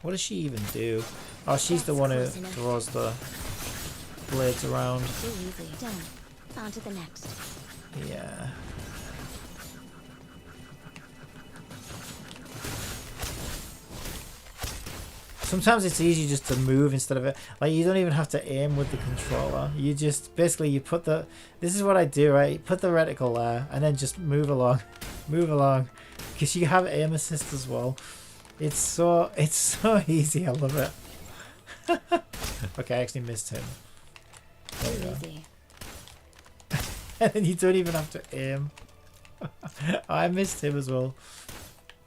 S1: What does she even do? Oh, she's the one who throws the blades around.
S2: Too easy. Done. On to the next.
S1: Yeah. Sometimes it's easy just to move instead of it. Like you don't even have to aim with the controller. You just basically you put the. This is what I do, right? You put the reticle there and then just move along, move along, because you have aim assist as well. It's so easy. I love it. Okay, I actually missed him. There you go.
S2: Easy.
S1: And then you don't even have to aim. I missed him as well.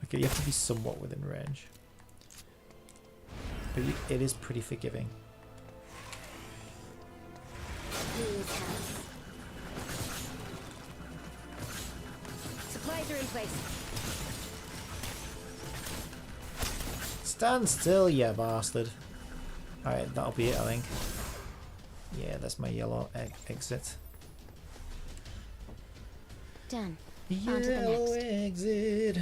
S1: Okay, you have to be somewhat within range. But it is pretty forgiving.
S2: Supplies are in place.
S1: Stand still, you bastard. Alright, that'll be it, I think. Yeah, that's my yellow exit.
S2: Done. On to the
S1: Yellow
S2: next.
S1: exit.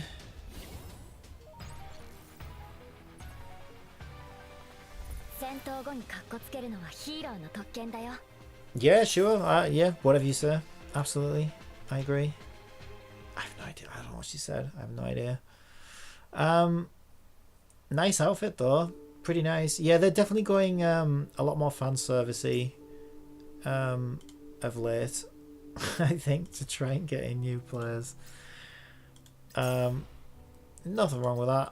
S1: Yeah, sure. Yeah, whatever you say. Absolutely. I agree. I have no idea. I don't know what she said. I have no idea. Nice outfit though. Pretty nice. Yeah, they're definitely going a lot more fan servicey of late. I think, to try and get in new players. Nothing wrong with that.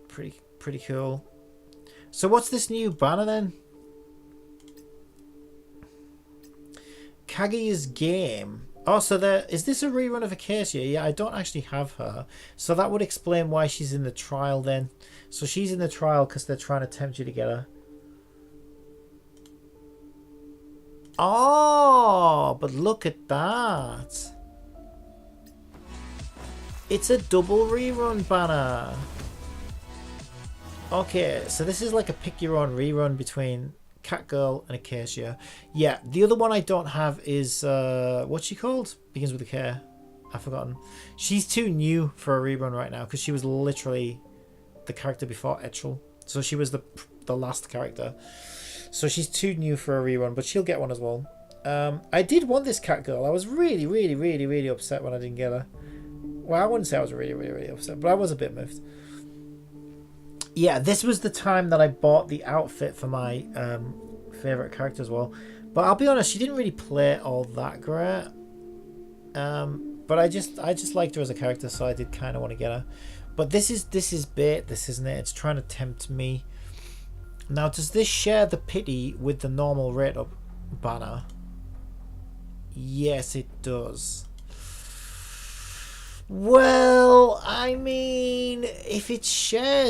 S1: Pretty cool. So what's this new banner then? Kaguya's game. Oh, so is this a rerun of Acacia? Yeah, I don't actually have her. So that would explain why she's in the trial then. So she's in the trial because they're trying to tempt you to get her. Oh, but look at that. It's a double rerun banner. Okay, so this is like a pick your own rerun between Catgirl and Acacia. Yeah, the other one I don't have is what's she called? Begins with a K. I've forgotten. She's too new for a rerun right now because she was literally the character before Etchel. So she was the last character. So she's too new for a rerun, but she'll get one as well. I did want this Catgirl. I was really upset when I didn't get her. Well, I wouldn't say I was really upset, but I was a bit miffed. Yeah, this was the time that I bought the outfit for my favourite character as well. But I'll be honest, she didn't really play all that great. But I just liked her as a character, so I did kind of want to get her. But this is bait, this isn't it? It's trying to tempt me. Now, does this share the pity with the normal rate up banner? Yes, it does. Well, I mean, if it's sharing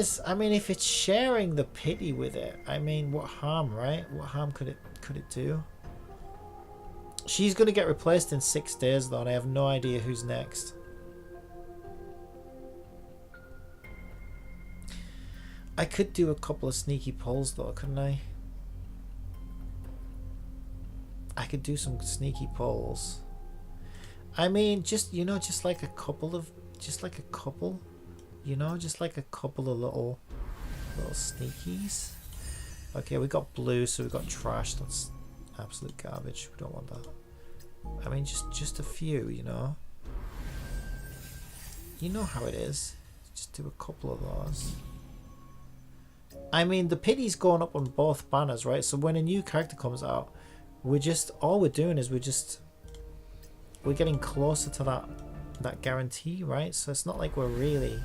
S1: the pity with it, I mean, what harm, right? What harm could it do? She's going to get replaced in 6 days, though, and I have no idea who's next. I could do a couple of sneaky polls, though, couldn't I? I could do some sneaky polls. I mean, just like a couple, just like a couple of little sneakies. Okay, we got blue, so we got trash. That's absolute garbage. We don't want that. I mean, just a few, you know. You know how it is. Just do a couple of those. I mean, the pity's going up on both banners, right? So when a new character comes out, all we're doing is we're getting closer to that guarantee, right? So it's not like we're really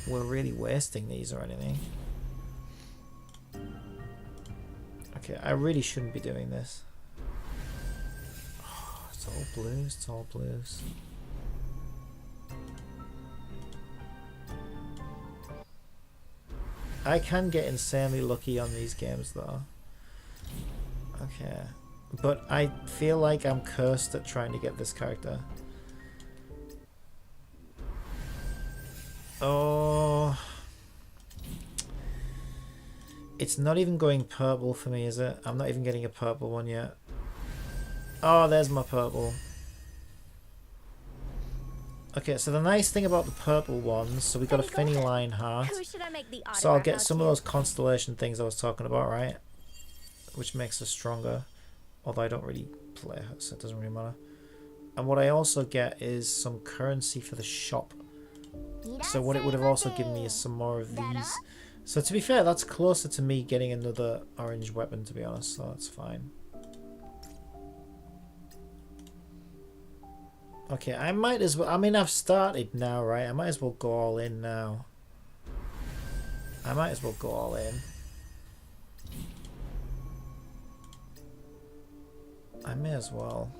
S1: wasting these or anything. Okay, I really shouldn't be doing this. Oh, it's all blues, it's all blues. I can get insanely lucky on these games though. Okay. But I feel like I'm cursed at trying to get this character. Oh. It's not even going purple for me, is it? I'm not even getting a purple one yet. Oh, there's my purple. Okay, so the nice thing about the purple ones, so we got a Finny Lionheart. So I'll get some of those constellation things I was talking about, right? Which makes us stronger. Although I don't really play her, so it doesn't really matter. And what I also get is some currency for the shop. So what it would have also given me is some more of these. So to be fair, that's closer to me getting another orange weapon, to be honest, so that's fine. Okay, I might as well, I mean, I've started now, right? I might as well go all in now. I might as well go all in. I may as well.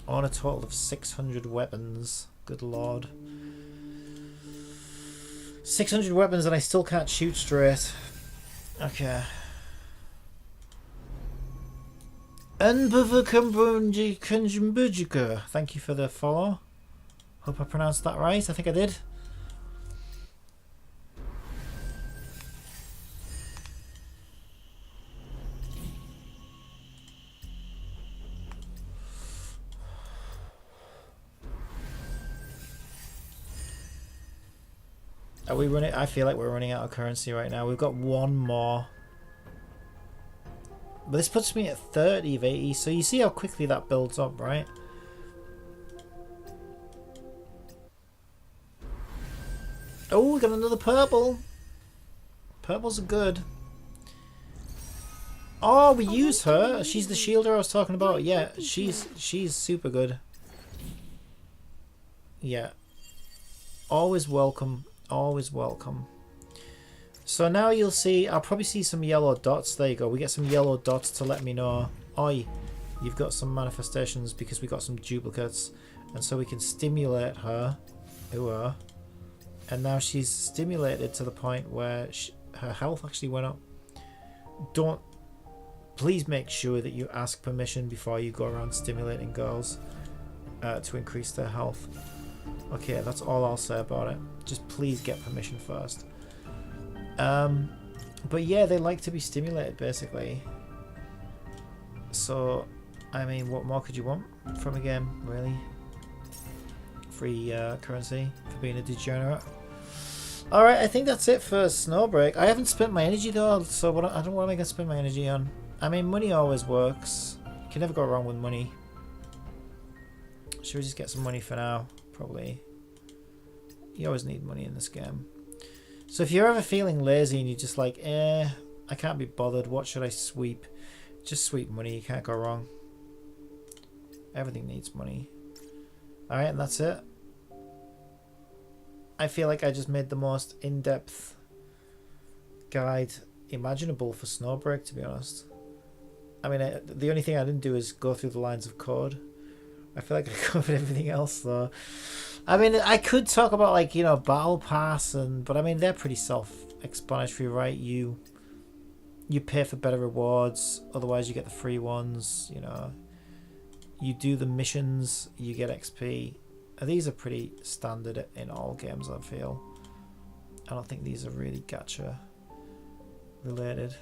S1: On a total of 600 weapons. Good lord. 600 weapons and I still can't shoot straight. Okay. Thank you for the follow. Hope I pronounced that right. I think I did. Are we running? I feel like we're running out of currency right now. We've got one more. But this puts me at 30 of 80, so you see how quickly that builds up, right? Oh, we got another purple. Purples are good. Oh, we use her. She's the shielder I was talking about. Yeah, she's super good. Yeah. Always welcome. Always welcome. So now you'll see, I'll probably see some yellow dots. There you go. We get some yellow dots to let me know, oi, you've got some manifestations because we got some duplicates. And so we can stimulate her. Ooh, and now she's stimulated to the point where her health actually went up. Please make sure that you ask permission before you go around stimulating girls to increase their health. Okay, that's all I'll say about it. Just please get permission first. But yeah, they like to be stimulated basically. So, I mean, what more could you want from a game, really? Free currency for being a degenerate. Alright, I think that's it for Snowbreak. I haven't spent my energy though, so what am I going to spend my energy on? I mean, money always works. You can never go wrong with money. Should we just get some money for now? Probably. You always need money in this game. So if you're ever feeling lazy and you're just like, I can't be bothered, what should I sweep? Just sweep money, you can't go wrong. Everything needs money. Alright, and that's it. I feel like I just made the most in-depth guide imaginable for Snowbreak, to be honest. I mean, the only thing I didn't do is go through the lines of code. I feel like I covered everything else, though. I mean, I could talk about, like, you know, Battle Pass, but I mean, they're pretty self-explanatory, right? You pay for better rewards, otherwise you get the free ones, you know. You do the missions, you get XP. These are pretty standard in all games, I feel. I don't think these are really gacha related.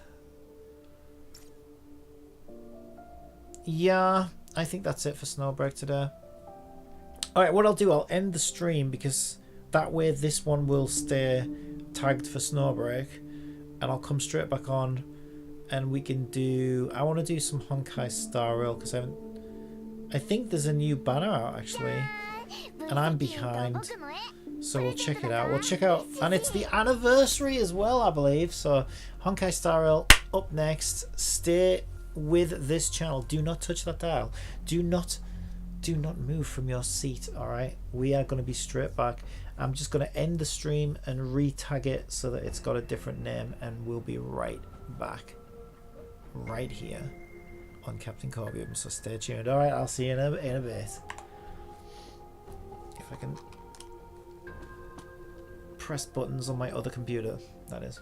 S1: Yeah, I think that's it for Snowbreak today. Alright, what I'll do, I'll end the stream because that way this one will stay tagged for Snowbreak and I'll come straight back on and we can do... I want to do some Honkai Star Rail because I think there's a new banner out actually and I'm behind, so we'll check it out. We'll check out, and it's the anniversary as well, I believe, so Honkai Star Rail up next. Stay with this channel. Do not touch that dial. Do not move from your seat. All right, we are going to be straight back. I'm just going to end the stream and re-tag it so that it's got a different name, and we'll be right back right here on Captain Corbium, so stay tuned. All right, I'll see you in a bit. If I can press buttons on my other computer, that is.